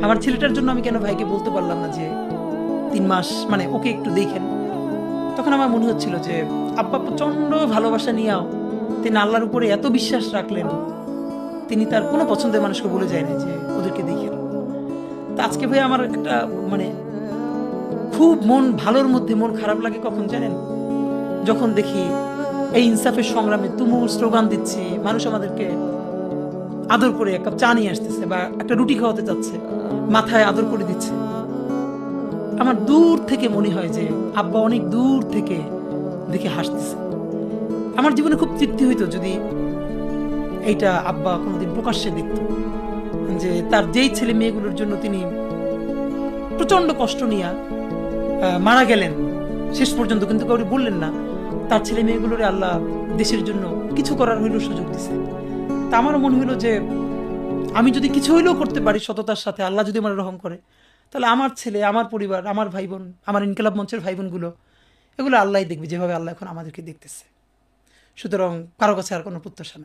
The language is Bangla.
আমার ছেলেটার জন্য আমি কেন ভাইকে বলতে পারলাম না যে 3 মাস মানে ওকে একটু দেখেন। তখন আমার মনে হচ্ছিল যে আব্বা প্রচন্ড ভালোবাসা নিয়েও তিনি আল্লাহর উপরে এত বিশ্বাস রাখলেন, তিনি তার কোনো পছন্দের মানুষকে বলে যায় না যে ওদেরকে দেখেন। তো আজকে ভাই আমার একটা মানে খুব মন ভালোর মধ্যে মন খারাপ লাগে কখন জানেন, যখন দেখি এই ইনসাফের সংগ্রামে তুমুল স্লোগান দিচ্ছি, মানুষ আমাদেরকে আদর করে এক কাপ চা নিয়ে আসতেছে বা একটা রুটি খাওয়াতে চাচ্ছে, মাথায় আদর করে দিচ্ছে। আমার দূর থেকে মনে হয় যে আব্বা অনেক দূর থেকে দেখে হাসতেছে। আমার জীবনে খুব তৃপ্তি হইতো যদি এইটা আব্বা কোনোদিন প্রকাশ্যে দেখত, যে তার যেই ছেলে মেয়েগুলোর জন্য তিনি প্রচন্ড কষ্ট নিয়ে মারা গেলেন শেষ পর্যন্ত, কিন্তু কাউকে বললেন না, তার ছেলে মেয়েগুলোরে আল্লাহ দেশের জন্য কিছু করার হইলেও সুযোগ দিছে। তা আমারও মনে হইলো যে আমি যদি কিছু হইলেও করতে পারি সততার সাথে, আল্লাহ যদি আমার রহম করে, তাহলে আমার ছেলে, আমার পরিবার, আমার ভাই বোন, আমার ইনকিলাব মঞ্চের ভাই বোনগুলো, এগুলো আল্লাহই দেখবে যেভাবে আল্লাহ এখন আমাদেরকে দেখতেছে। সুতরাং কারো কাছে আর কোনো প্রত্যাশা নেই।